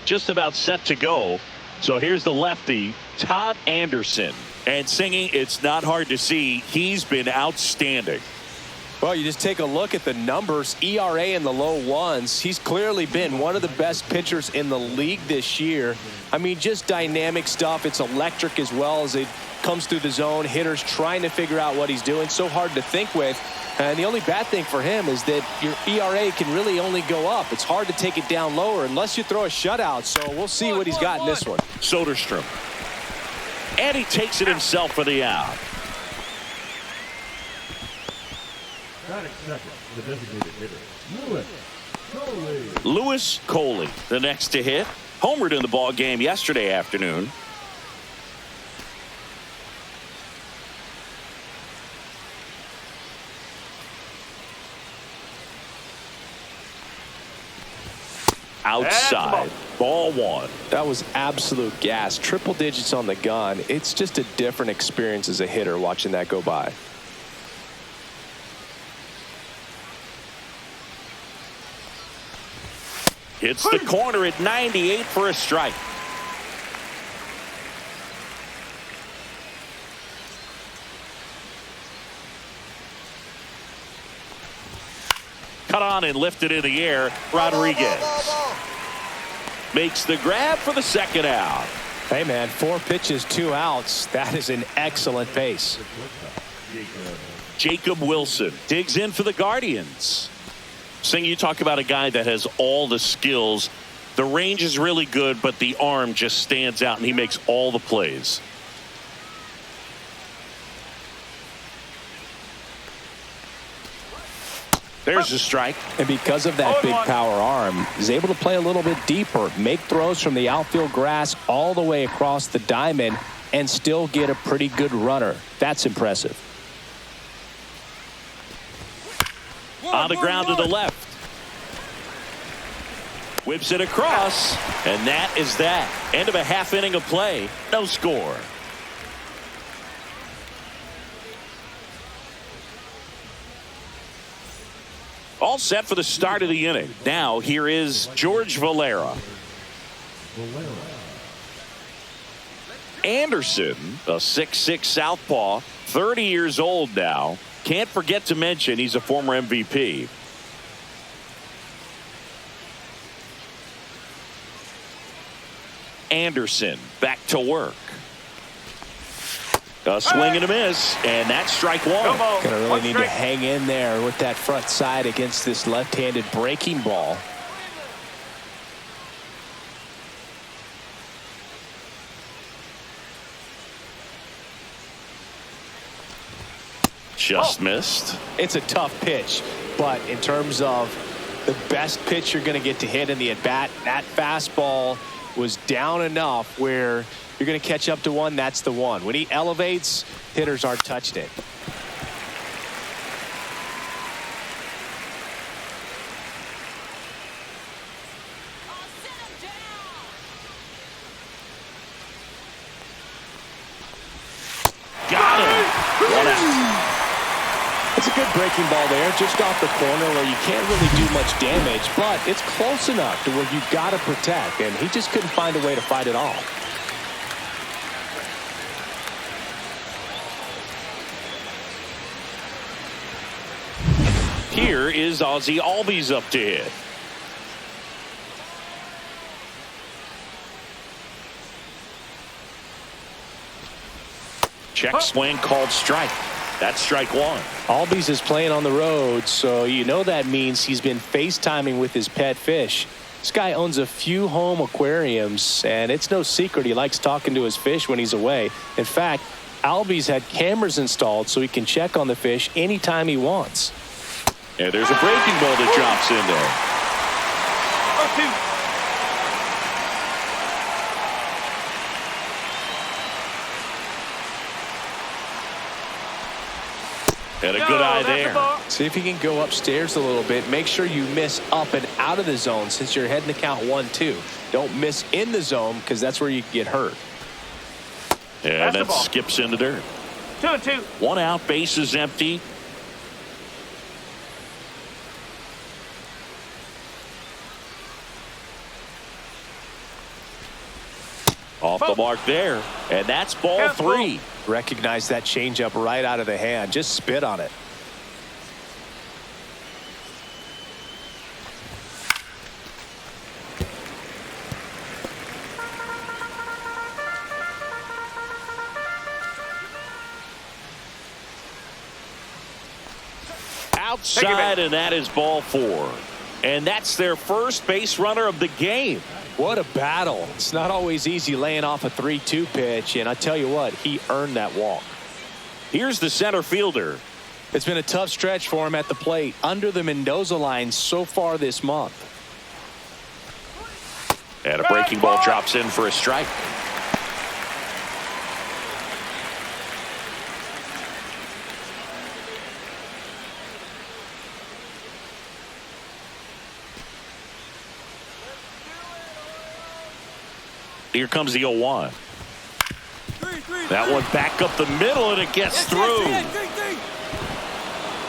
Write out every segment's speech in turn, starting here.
just about set to go. So here's the lefty, Todd Anderson. And singing, it's not hard to see. He's been outstanding. Well, you just take a look at the numbers, ERA in the low ones. He's clearly been one of the best pitchers in the league this year. I mean, just dynamic stuff. It's electric as well as it comes through the zone. Hitters trying to figure out what he's doing. So hard to think with. And the only bad thing for him is that your ERA can really only go up. It's hard to take it down lower unless you throw a shutout. So we'll see what he's got in this one. Soderstrom. And he takes it himself for the out. The designated hitter, Lewis Coley, the next to hit. Homered in the ball game yesterday afternoon. Outside, ball one. That was absolute gas. Triple digits on the gun. It's just a different experience as a hitter watching that go by. Hits the corner at 98 for a strike. Cut on and lifted in the air. Rodriguez makes the grab for the second out. Hey, man, 4 pitches, 2 outs. That is an excellent pace. Jacob Wilson digs in for the Guardians. Sing, you talk about a guy that has all the skills. The range is really good, but the arm just stands out, and he makes all the plays. There's a strike. And because of that big power arm, he's able to play a little bit deeper, make throws from the outfield grass all the way across the diamond, and still get a pretty good runner. That's impressive. On the ground to the left. Whips it across, and that is that. End of a half inning of play. No score. All set for the start of the inning. Now here is George Valera. Anderson, a 6'6" southpaw, 30 years old now. Can't forget to mention he's a former MVP. Anderson back to work. A swing and a miss, and that's strike one. Gonna really need to hang in there with that front side against this left-handed breaking ball. Just missed. It's a tough pitch, but in terms of the best pitch you're going to get to hit in the at-bat, that fastball was down enough where you're going to catch up to one. That's the one. When he elevates, hitters aren't touching it. Got him. One out. It's a good breaking ball there, just off the corner where you can't really do much damage, but it's close enough to where you've got to protect, and he just couldn't find a way to fight it off. Here is Ozzie Albies up to hit. Check swing called strike. That's strike one. Albies is playing on the road, so you know that means he's been FaceTiming with his pet fish. This guy owns a few home aquariums, and it's no secret he likes talking to his fish when he's away. In fact, Albies had cameras installed so he can check on the fish anytime he wants. And there's a breaking ball that drops in there. And a good eye there. See if he can go upstairs a little bit. Make sure you miss up and out of the zone since you're heading to count 1-2. Don't miss in the zone because that's where you get hurt. And that skips into dirt. 2-2. One out, base is empty. Off the mark there. And that's ball 3. Recognize that changeup right out of the hand. Just spit on it. Outside, and that is ball 4. And that's their first base runner of the game. What a battle. It's not always easy laying off a 3-2 pitch, and I tell you what, he earned that walk. Here's the center fielder. It's been a tough stretch for him at the plate, under the Mendoza line so far this month. And a breaking ball drops in for a strike. Here comes the 0-1. That one back up the middle, and it gets through.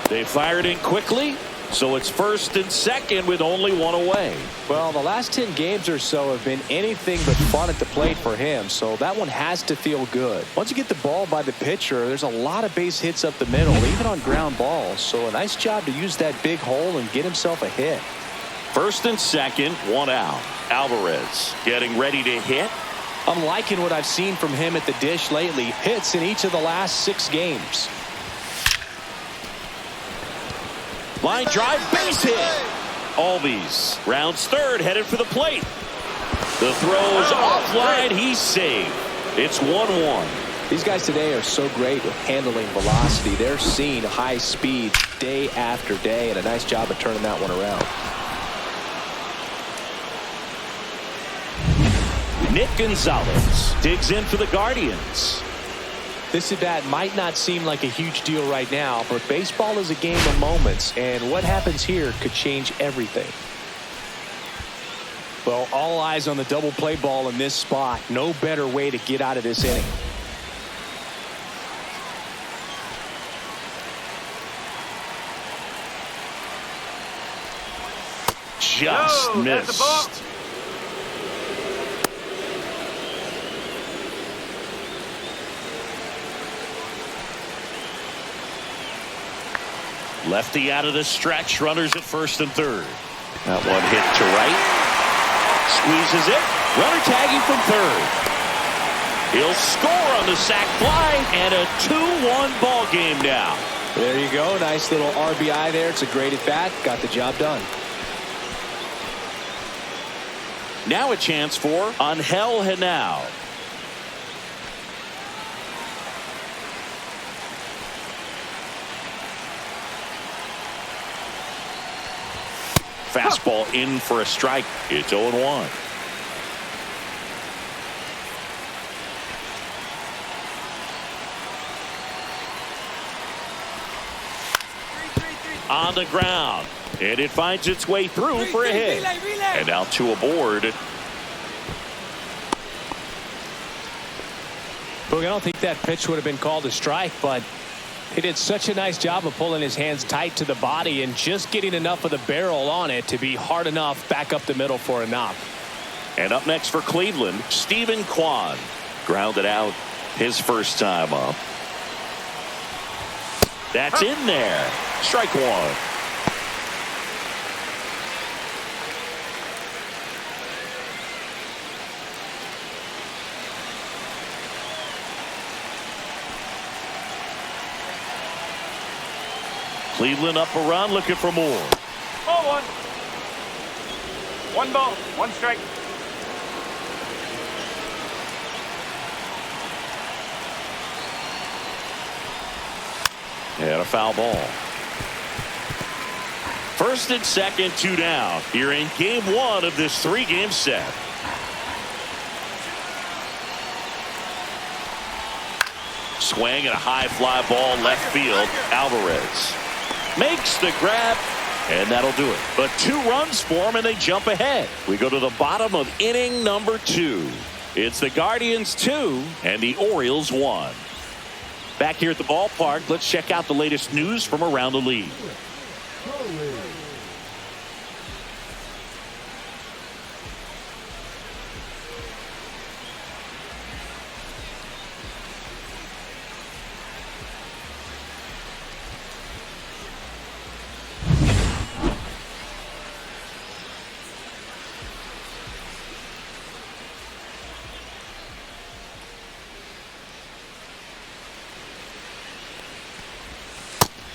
They fired in quickly, so it's first and second with only one away. Well, the last 10 games or so have been anything but fun at the plate for him, so that one has to feel good. Once you get the ball by the pitcher, there's a lot of base hits up the middle, even on ground balls, so a nice job to use that big hole and get himself a hit. First and second, one out. Alvarez getting ready to hit. I'm liking what I've seen from him at the dish lately. Hits in each of the last 6 games. Line drive, base hit. Albies rounds third, headed for the plate. The throw's offline. He's saved. It's 1-1. These guys today are so great with handling velocity. They're seeing high speed day after day, and a nice job of turning that one around. Nick Gonzalez digs in for the Guardians. This at bat might not seem like a huge deal right now, but baseball is a game of moments, and what happens here could change everything. Well, all eyes on the double play ball in this spot. No better way to get out of this inning. Just missed. Lefty out of the stretch. Runners at first and third. That one hit to right. Squeezes it. Runner tagging from third. He'll score on the sac fly, and a 2-1 ball game now. There you go. Nice little RBI there. It's a great at bat. Got the job done. Now a chance for Angel Henao. Fastball in for a strike. It's 0-1. On the ground, and it finds its way through for a hit. And now 2 aboard. Look, I don't think that pitch would have been called a strike, but he did such a nice job of pulling his hands tight to the body and just getting enough of the barrel on it to be hard enough back up the middle for a knock. And up next for Cleveland, Stephen Kwan. Grounded out his first time up. That's in there. Strike one. Cleveland up a run, looking for more. Ball 1. 1 ball, 1 strike. And a foul ball. First and second, 2 down. Here in game 1 of this 3-game set. Swing and a high fly ball left field. Alvarez makes the grab, and that'll do it. But 2 runs for him, and they jump ahead. We go to the bottom of inning number 2. It's the Guardians 2 and the Orioles 1. Back here at the ballpark, let's check out the latest news from around the league.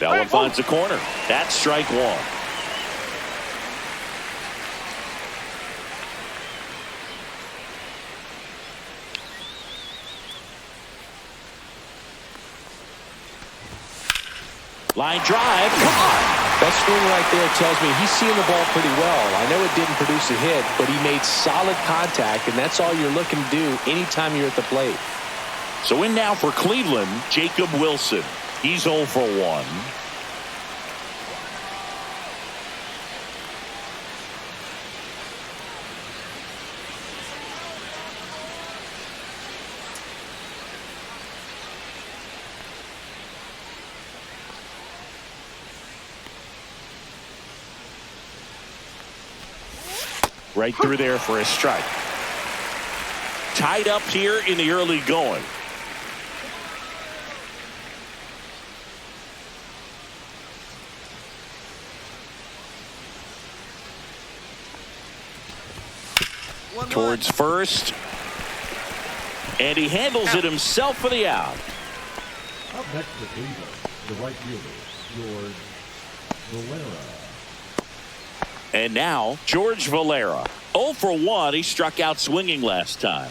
That one finds the corner. That's strike one. Line drive. Come on. That swing right there tells me he's seeing the ball pretty well. I know it didn't produce a hit, but he made solid contact, and that's all you're looking to do anytime you're at the plate. So in now for Cleveland, Jacob Wilson. He's 0 for 1. Right through there for a strike. Tied up here in the early going. Towards first. And he handles it himself for the out. Up next to Cleveland, the right fielder, George Valera. And now, George Valera. 0 for 1. He struck out swinging last time.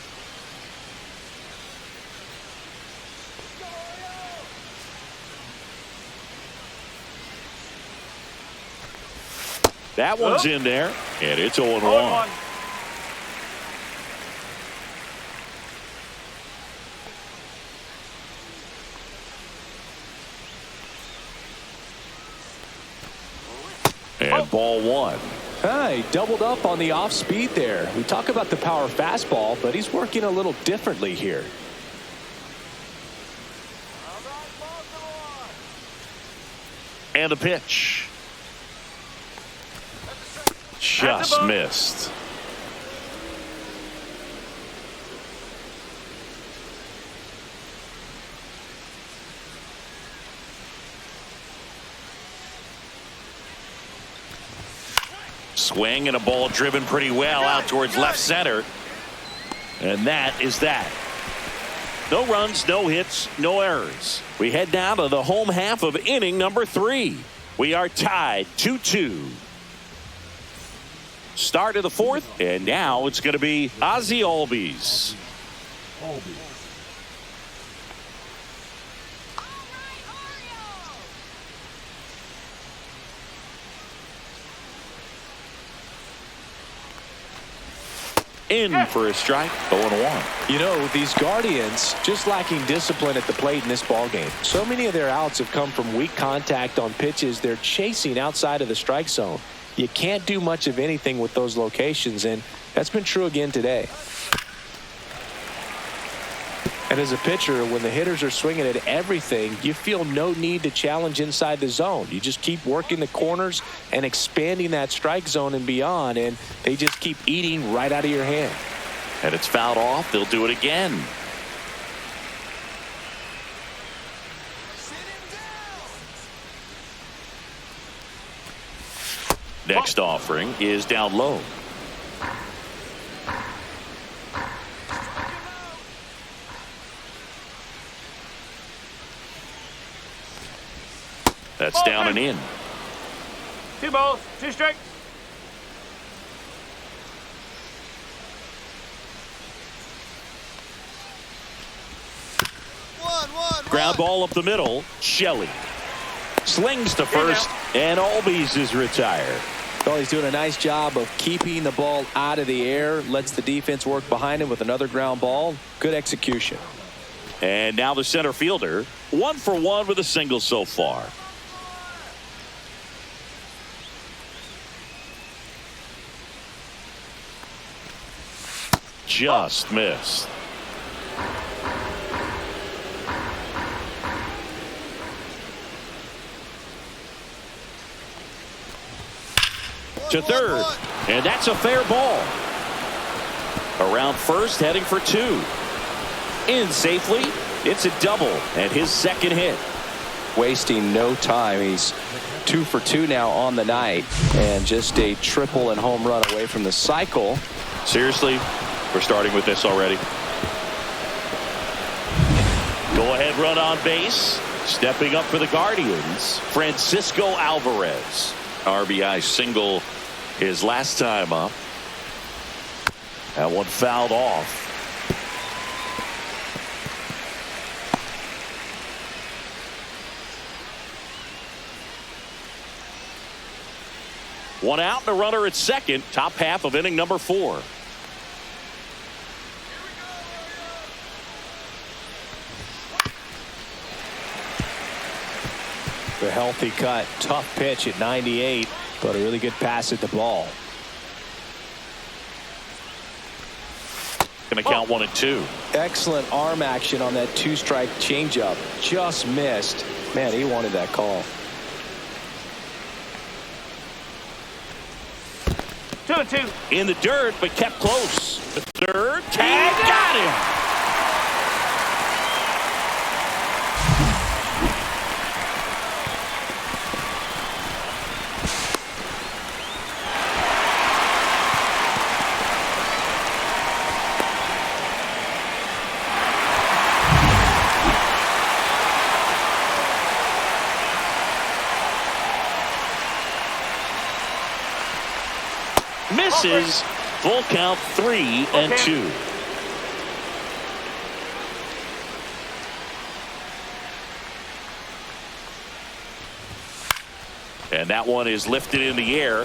That one's in there, and it's 0 1. And ball one. He doubled up on the off speed there. We talk about the power fastball, but he's working a little differently here. And a pitch. Just missed. Swing and a ball driven pretty well out towards left center. And that is that. No runs, no hits, no errors. We head down to the home half of inning number 3. We are tied 2-2. Start of the 4th, and now it's going to be Ozzie Albies. In for a strike, 0-1. You know, these Guardians just lacking discipline at the plate in this ballgame. So many of their outs have come from weak contact on pitches they're chasing outside of the strike zone. You can't do much of anything with those locations, and that's been true again today. And as a pitcher, when the hitters are swinging at everything, you feel no need to challenge inside the zone. You just keep working the corners and expanding that strike zone and beyond, and they just keep eating right out of your hand. And it's fouled off. They'll do it again. Next offering is down low. That's down and in. 2 balls, 2 strikes. Ground ball up the middle. Shelley slings to first, and Albies is retired. Well, he's doing a nice job of keeping the ball out of the air. Lets the defense work behind him with another ground ball. Good execution. And now the center fielder, 1 for 1 with a single so far. Just missed. To third, and that's a fair ball. Around first, heading for 2. In safely, it's a double, and his second hit. Wasting no time. He's 2 for 2 now on the night, and just a triple and home run away from the cycle. Seriously, we're starting with this already. Go ahead run on base. Stepping up for the Guardians, Francisco Alvarez. RBI single his last time up. That one fouled off. One out and a runner at second. Top half of inning number 4. The healthy cut. Tough pitch at 98, but a really good pass at the ball. Going to count 1-2. Excellent arm action on that 2-strike changeup. Just missed. Man, he wanted that call. 2-2. In the dirt, but kept close. The third tag, got him. Misses. Full count 3-2. And that one is lifted in the air.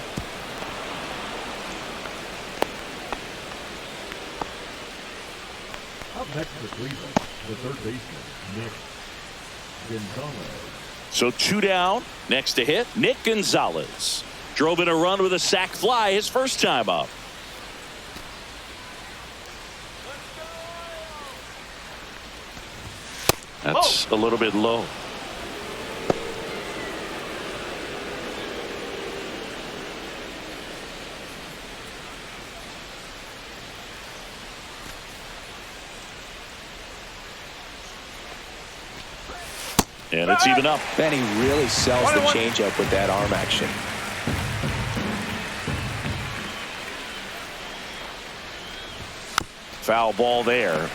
Up next for Cleveland, the third baseman, Nick Gonzalez. So 2 down. Next to hit, Nick Gonzalez. Drove in a run with a sac fly his first time up. That's a little bit low. And it's even up. Man, he really sells the changeup with that arm action. Foul ball there.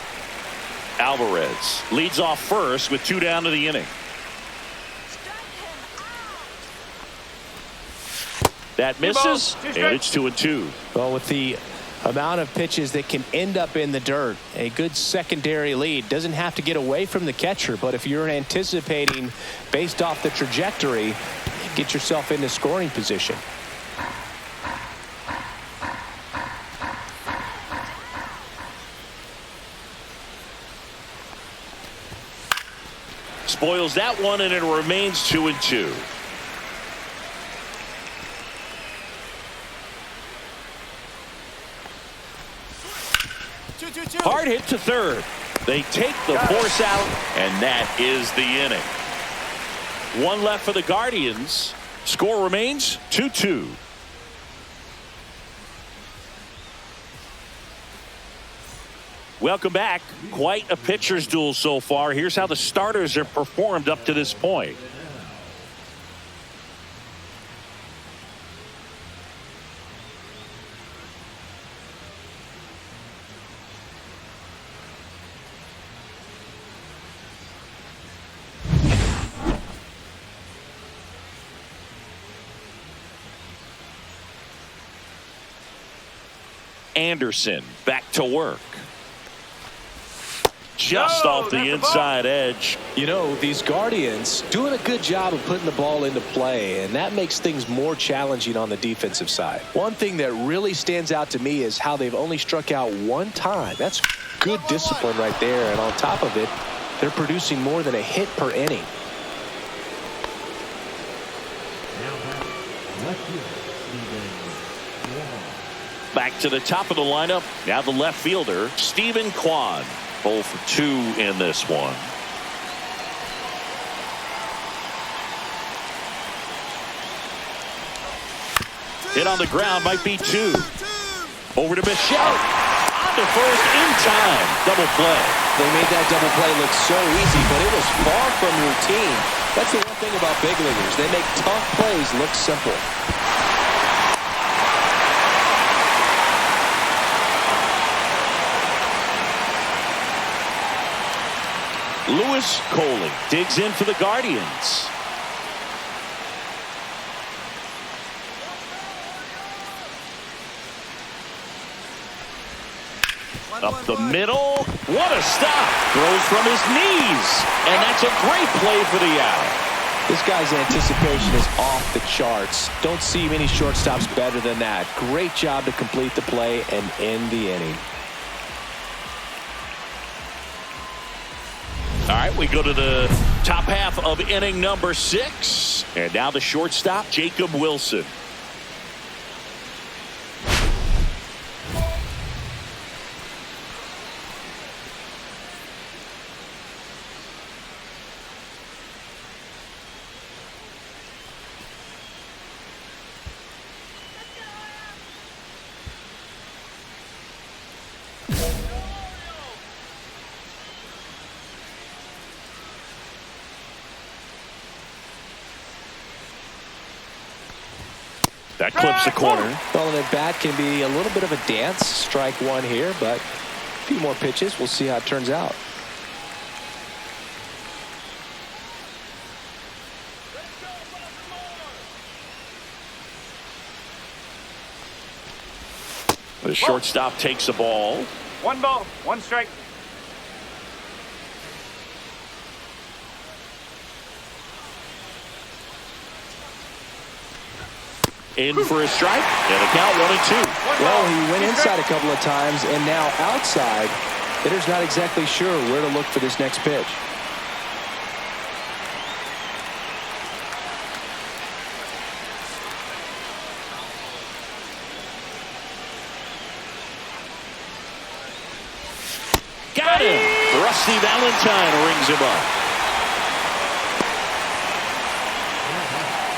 Alvarez leads off first with 2 down to the inning. That misses, and it's 2-2. Well, with the amount of pitches that can end up in the dirt, a good secondary lead. Doesn't have to get away from the catcher, but if you're anticipating based off the trajectory, get yourself into scoring position. Spoils that one, and it remains 2-2. Hard hit to third. They take the force out, and that is the inning. 1 left for the Guardians. Score remains 2-2. Welcome back. Quite a pitcher's duel so far. Here's how the starters have performed up to this point. Anderson back to work. Just off the inside edge. You know, these Guardians doing a good job of putting the ball into play, and that makes things more challenging on the defensive side. One thing that really stands out to me is how they've only struck out 1 time. That's good discipline right there, and on top of it, they're producing more than a hit per inning. Back to the top of the lineup. Now the left fielder, Stephen Kwan. 0 for 2 in this one. Hit on the ground, might be 2. Over to Michelle. On to first in time. Double play. They made that double play look so easy, but it was far from routine. That's the one thing about big leaguers. They make tough plays look simple. Lewis Coley digs in for the Guardians. Up the middle. What a stop. Throws from his knees. And that's a great play for the out. This guy's anticipation is off the charts. Don't see many shortstops better than that. Great job to complete the play and end the inning. All right, we go to the top half of inning number 6. And now the shortstop, Jacob Wilson. That clips the corner. Well, and at bat can be a little bit of a dance. Strike one here, but a few more pitches. We'll see how it turns out. The shortstop takes the ball. 1 ball, 1 strike. In for a strike, and a count 1-2. Well, he went inside a couple of times, and now outside. Hitter's not exactly sure where to look for this next pitch. Got him. Rusty Valentine rings him up.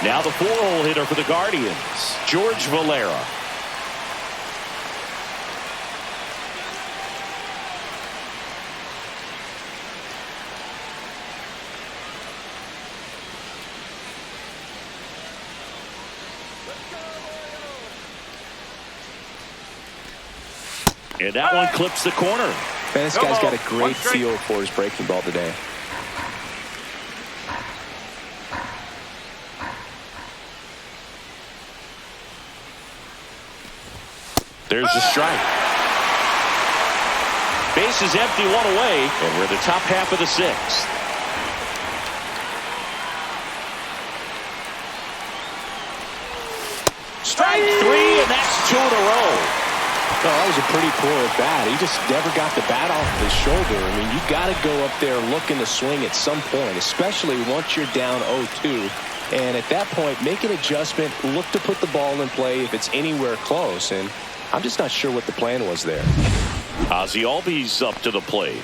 Now the 4-hole hitter for the Guardians, George Valera. And that one clips the corner. Man, this guy's got a great feel for his breaking ball today. There's the strike. Base is empty, 1 away, and we're in the top half of the 6th. Strike 3, and that's 2 in a row. Oh, that was a pretty poor at bat. He just never got the bat off his shoulder. I mean, you got to go up there looking to swing at some point, especially once you're down 0-2. And at that point, make an adjustment, look to put the ball in play if it's anywhere close. And I'm just not sure what the plan was there. Ozzie Albies up to the plate.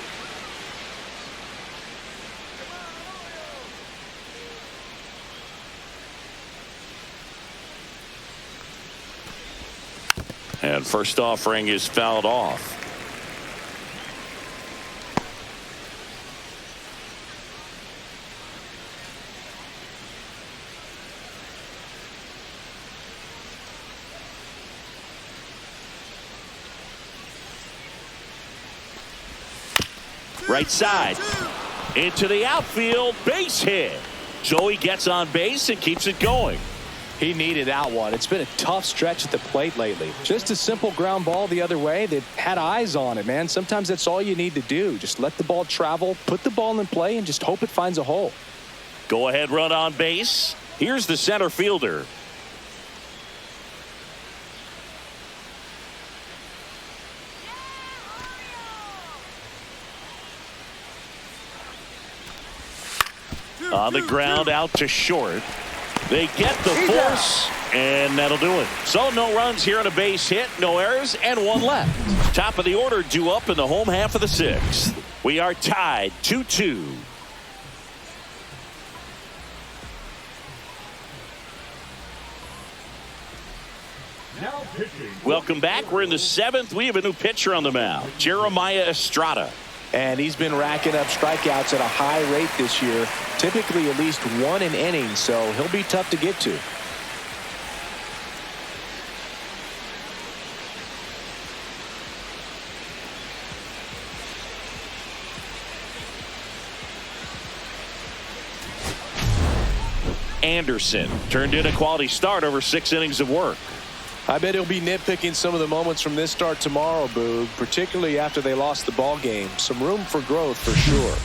And first offering is fouled off. Right side. Into the outfield. Base hit. So he gets on base and keeps it going. He needed that one. It's been a tough stretch at the plate lately. Just a simple ground ball the other way. They've had eyes on it, man. Sometimes that's all you need to do. Just let the ball travel, put the ball in play, and just hope it finds a hole. Go ahead run on base. Here's the center fielder. On the ground out to short. They get the force, and that'll do it. So no runs here on a base hit, no errors, and 1 left. Top of the order due up in the home half of the 6th. We are tied 2-2. Now pitching. Welcome back. We're in the 7th. We have a new pitcher on the mound, Jeremiah Estrada. And he's been racking up strikeouts at a high rate this year, typically at least 1 an inning, so he'll be tough to get to. Anderson turned in a quality start over 6 innings of work. I bet he'll be nitpicking some of the moments from this start tomorrow, Boog, particularly after they lost the ball game. Some room for growth for sure.